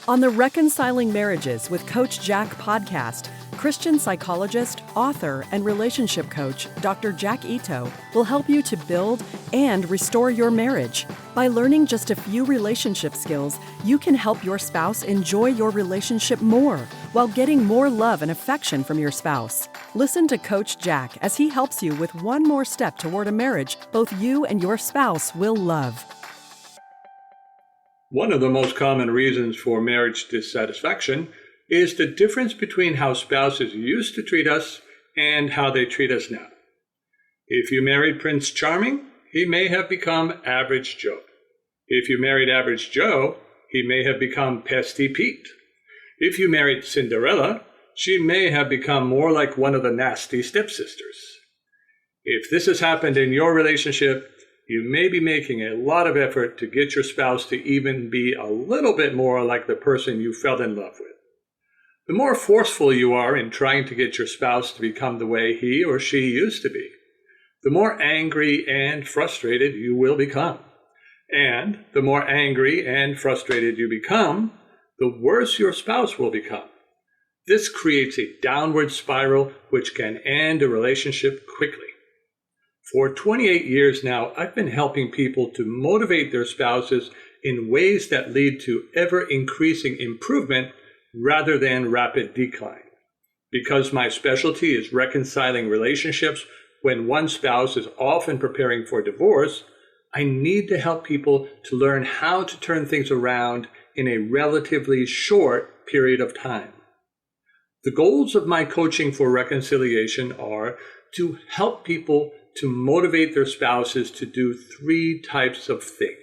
On the Reconciling Marriages with Coach Jack podcast, Christian psychologist, author, and relationship coach Dr. Jack Ito will help you to build and restore your marriage. By learning just a few relationship skills, you can help your spouse enjoy your relationship more while getting more love and affection from your spouse. Listen to Coach Jack as he helps you with one more step toward a marriage both you and your spouse will love. One of the most common reasons for marriage dissatisfaction is the difference between how spouses used to treat us and how they treat us now. If you married Prince Charming, he may have become Average Joe. If you married Average Joe, he may have become Pesty Pete. If you married Cinderella, she may have become more like one of the nasty stepsisters. If this has happened in your relationship, you may be making a lot of effort to get your spouse to even be a little bit more like the person you fell in love with. The more forceful you are in trying to get your spouse to become the way he or she used to be, the more angry and frustrated you will become. And the more angry and frustrated you become, the worse your spouse will become. This creates a downward spiral which can end a relationship quickly. For 28 years now, I've been helping people to motivate their spouses in ways that lead to ever-increasing improvement rather than rapid decline. Because my specialty is reconciling relationships when one spouse is often preparing for divorce, I need to help people to learn how to turn things around in a relatively short period of time. The goals of my coaching for reconciliation are to help people to motivate their spouses to do three types of things.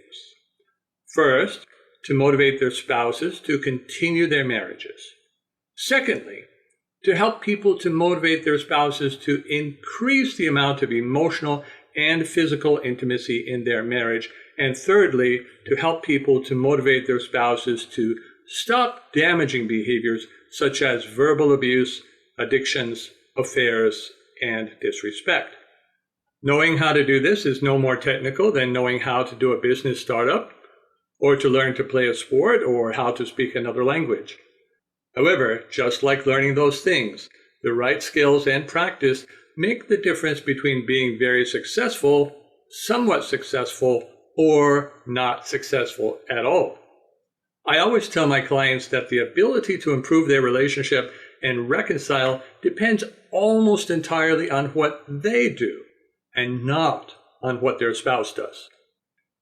First, to motivate their spouses to continue their marriages. Secondly, to help people to motivate their spouses to increase the amount of emotional and physical intimacy in their marriage. And thirdly, to help people to motivate their spouses to stop damaging behaviors such as verbal abuse, addictions, affairs, and disrespect. Knowing how to do this is no more technical than knowing how to do a business startup, or to learn to play a sport, or how to speak another language. However, just like learning those things, the right skills and practice make the difference between being very successful, somewhat successful, or not successful at all. I always tell my clients that the ability to improve their relationship and reconcile depends almost entirely on what they do, and not on what their spouse does.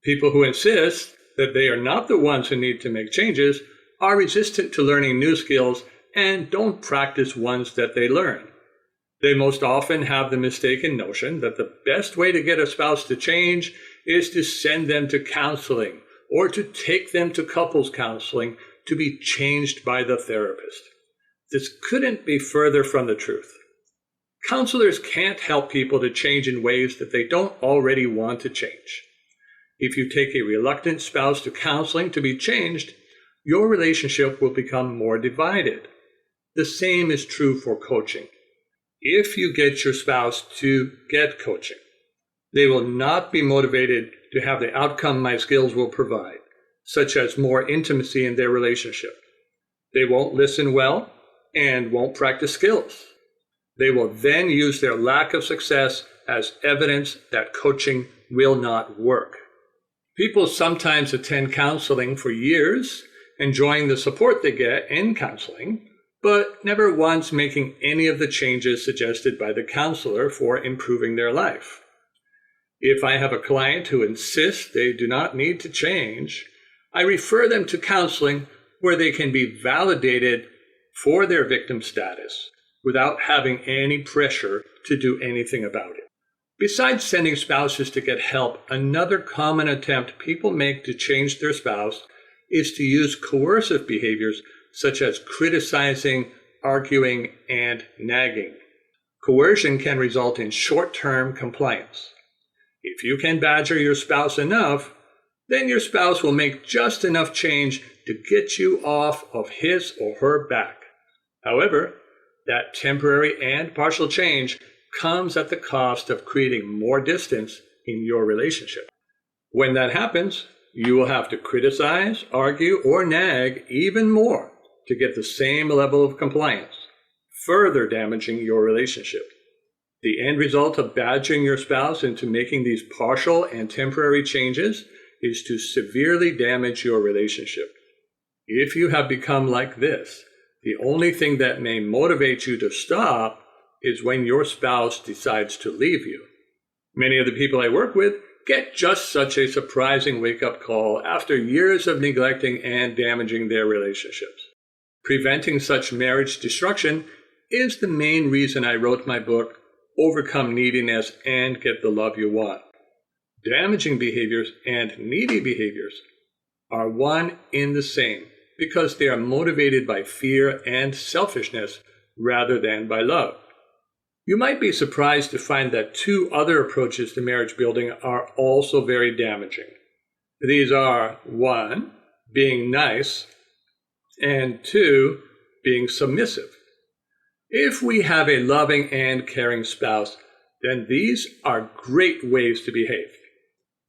People who insist that they are not the ones who need to make changes are resistant to learning new skills and don't practice ones that they learn. They most often have the mistaken notion that the best way to get a spouse to change is to send them to counseling or to take them to couples counseling to be changed by the therapist. This couldn't be further from the truth. Counselors can't help people to change in ways that they don't already want to change. If you take a reluctant spouse to counseling to be changed, your relationship will become more divided. The same is true for coaching. If you get your spouse to get coaching, they will not be motivated to have the outcome my skills will provide, such as more intimacy in their relationship. They won't listen well and won't practice skills. They will then use their lack of success as evidence that coaching will not work. People sometimes attend counseling for years, enjoying the support they get in counseling, but never once making any of the changes suggested by the counselor for improving their life. If I have a client who insists they do not need to change, I refer them to counseling where they can be validated for their victim status without having any pressure to do anything about it. Besides sending spouses to get help, another common attempt people make to change their spouse is to use coercive behaviors such as criticizing, arguing, and nagging. Coercion can result in short-term compliance. If you can badger your spouse enough, then your spouse will make just enough change to get you off of his or her back. However, that temporary and partial change comes at the cost of creating more distance in your relationship. When that happens, you will have to criticize, argue, or nag even more to get the same level of compliance, further damaging your relationship. The end result of badgering your spouse into making these partial and temporary changes is to severely damage your relationship. If you have become like this, the only thing that may motivate you to stop is when your spouse decides to leave you. Many of the people I work with get just such a surprising wake-up call after years of neglecting and damaging their relationships. Preventing such marriage destruction is the main reason I wrote my book, Overcome Neediness and Get the Love You Want. Damaging behaviors and needy behaviors are one in the same because they are motivated by fear and selfishness rather than by love. You might be surprised to find that two other approaches to marriage building are also very damaging. These are 1, being nice, and 2, being submissive. If we have a loving and caring spouse, then these are great ways to behave.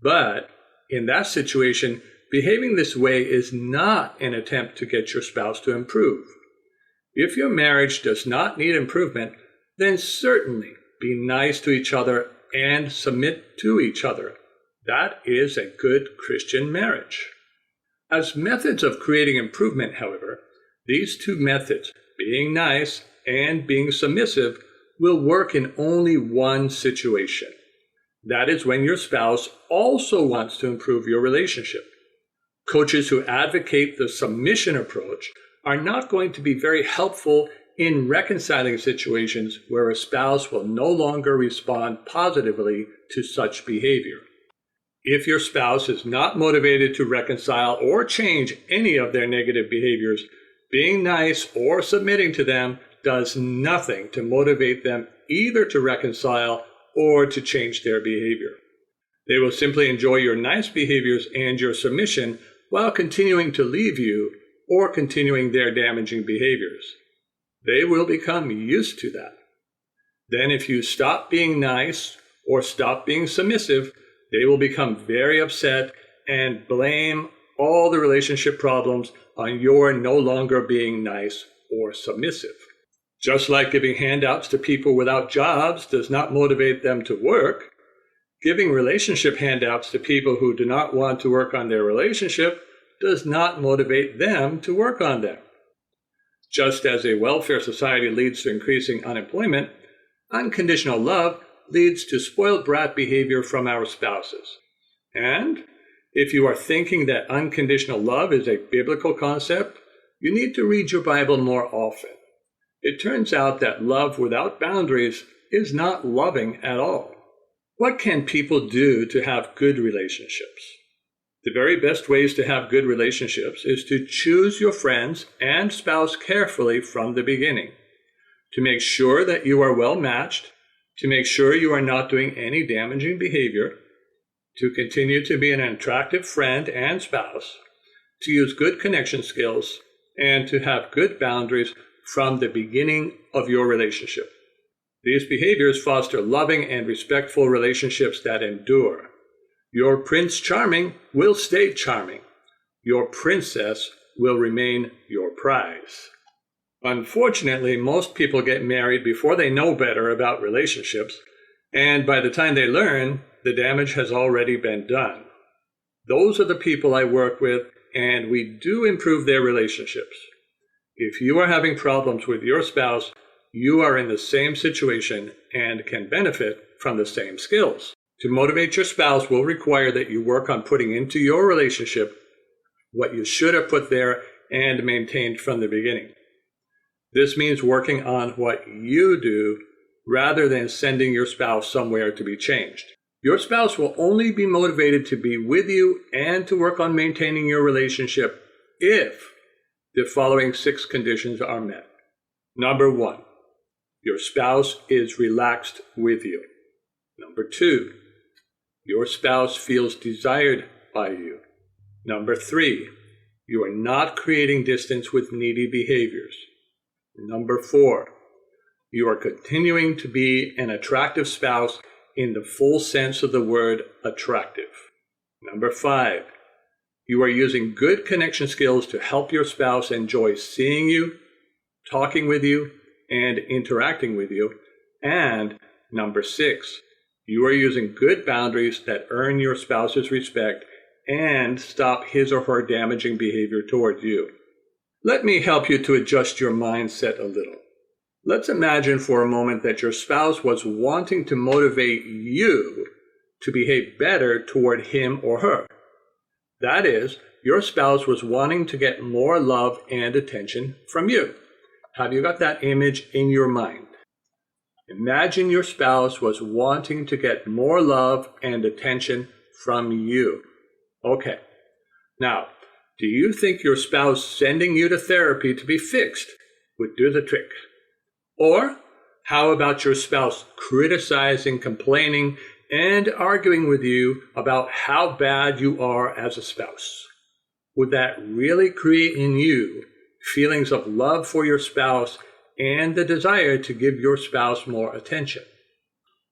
But in that situation, behaving this way is not an attempt to get your spouse to improve. If your marriage does not need improvement, then certainly be nice to each other and submit to each other. That is a good Christian marriage. As methods of creating improvement, however, these two methods, being nice and being submissive, will work in only one situation. That is when your spouse also wants to improve your relationship. Coaches who advocate the submission approach are not going to be very helpful in reconciling situations where a spouse will no longer respond positively to such behavior. If your spouse is not motivated to reconcile or change any of their negative behaviors, being nice or submitting to them does nothing to motivate them either to reconcile or to change their behavior. They will simply enjoy your nice behaviors and your submission while continuing to leave you or continuing their damaging behaviors. They will become used to that. Then if you stop being nice or stop being submissive, they will become very upset and blame all the relationship problems on your no longer being nice or submissive. Just like giving handouts to people without jobs does not motivate them to work, giving relationship handouts to people who do not want to work on their relationship does not motivate them to work on them. Just as a welfare society leads to increasing unemployment, unconditional love leads to spoiled brat behavior from our spouses. And if you are thinking that unconditional love is a biblical concept, you need to read your Bible more often. It turns out that love without boundaries is not loving at all. What can people do to have good relationships? The very best ways to have good relationships is to choose your friends and spouse carefully from the beginning, to make sure that you are well matched, to make sure you are not doing any damaging behavior, to continue to be an attractive friend and spouse, to use good connection skills, and to have good boundaries from the beginning of your relationship. These behaviors foster loving and respectful relationships that endure. Your Prince Charming will stay charming. Your princess will remain your prize. Unfortunately, most people get married before they know better about relationships, and by the time they learn, the damage has already been done. Those are the people I work with, and we do improve their relationships. If you are having problems with your spouse, you are in the same situation and can benefit from the same skills. To motivate your spouse will require that you work on putting into your relationship what you should have put there and maintained from the beginning. This means working on what you do rather than sending your spouse somewhere to be changed. Your spouse will only be motivated to be with you and to work on maintaining your relationship if the following 6 conditions are met. Number 1, your spouse is relaxed with you. Number 2, your spouse feels desired by you. Number 3, you are not creating distance with needy behaviors. Number 4, you are continuing to be an attractive spouse in the full sense of the word attractive. Number 5, You are using good connection skills to help your spouse enjoy seeing you, talking with you, and interacting with you. And number 6, you are using good boundaries that earn your spouse's respect and stop his or her damaging behavior towards you. Let me help you to adjust your mindset a little. Let's imagine for a moment that your spouse was wanting to motivate you to behave better toward him or her. That is, your spouse was wanting to get more love and attention from you. Have you got that image in your mind? Imagine your spouse was wanting to get more love and attention from you. Okay. Now, do you think your spouse sending you to therapy to be fixed would do the trick? Or how about your spouse criticizing, complaining, and arguing with you about how bad you are as a spouse? Would that really create in you feelings of love for your spouse and the desire to give your spouse more attention?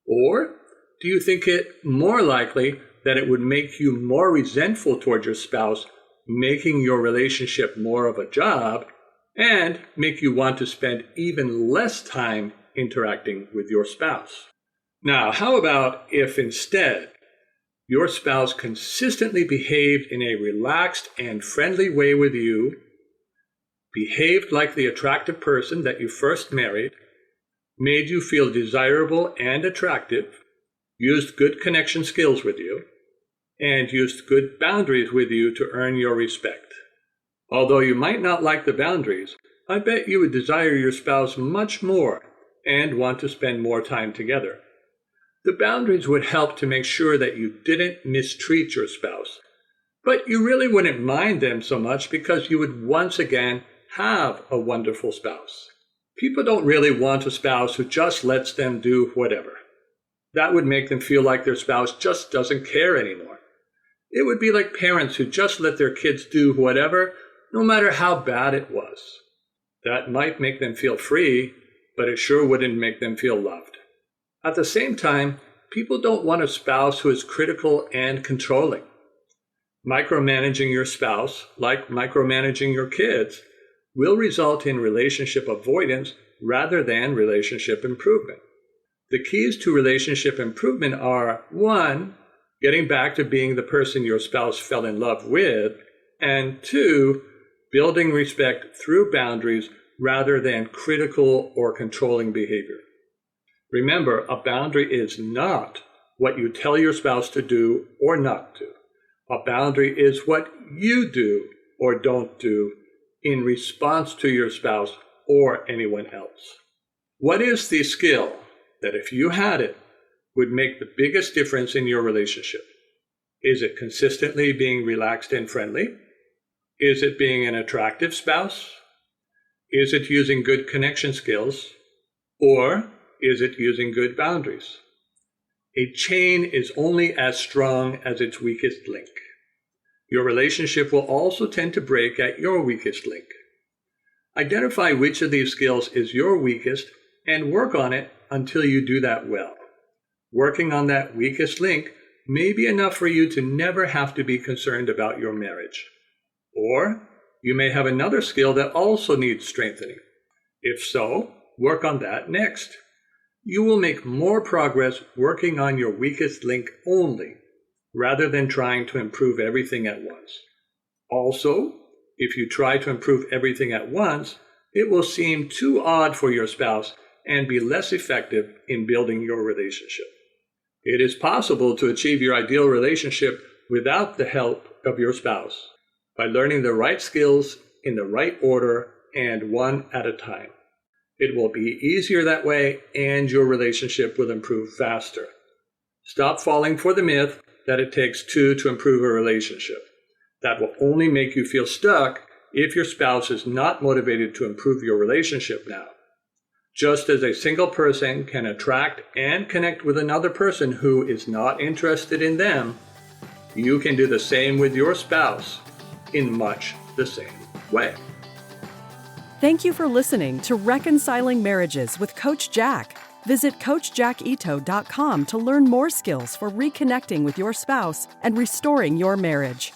Or do you think it more likely that it would make you more resentful toward your spouse, making your relationship more of a job, and make you want to spend even less time interacting with your spouse? Now, how about if instead your spouse consistently behaved in a relaxed and friendly way with you, behaved like the attractive person that you first married, made you feel desirable and attractive, used good connection skills with you, and used good boundaries with you to earn your respect? Although you might not like the boundaries, I bet you would desire your spouse much more and want to spend more time together. The boundaries would help to make sure that you didn't mistreat your spouse, but you really wouldn't mind them so much because you would once again have a wonderful spouse. People don't really want a spouse who just lets them do whatever. That would make them feel like their spouse just doesn't care anymore. It would be like parents who just let their kids do whatever, no matter how bad it was. That might make them feel free, but it sure wouldn't make them feel loved. At the same time, people don't want a spouse who is critical and controlling. Micromanaging your spouse, like micromanaging your kids, will result in relationship avoidance rather than relationship improvement. The keys to relationship improvement are 1, getting back to being the person your spouse fell in love with, and 2, building respect through boundaries rather than critical or controlling behavior. Remember, a boundary is not what you tell your spouse to do or not do. A boundary is what you do or don't do in response to your spouse or anyone else. What is the skill that, if you had it, would make the biggest difference in your relationship? Is it consistently being relaxed and friendly? Is it being an attractive spouse? Is it using good connection skills? Or is it using good boundaries? A chain is only as strong as its weakest link. Your relationship will also tend to break at your weakest link. Identify which of these skills is your weakest and work on it until you do that well. Working on that weakest link may be enough for you to never have to be concerned about your marriage. Or you may have another skill that also needs strengthening. If so, work on that next. You will make more progress working on your weakest link only, rather than trying to improve everything at once. Also, if you try to improve everything at once, it will seem too odd for your spouse and be less effective in building your relationship. It is possible to achieve your ideal relationship without the help of your spouse by learning the right skills in the right order and one at a time. It will be easier that way, and your relationship will improve faster. Stop falling for the myth that it takes 2 to improve a relationship. That will only make you feel stuck if your spouse is not motivated to improve your relationship now. Just as a single person can attract and connect with another person who is not interested in them, you can do the same with your spouse in much the same way. Thank you for listening to Reconciling Marriages with Coach Jack. Visit CoachJackIto.com to learn more skills for reconnecting with your spouse and restoring your marriage.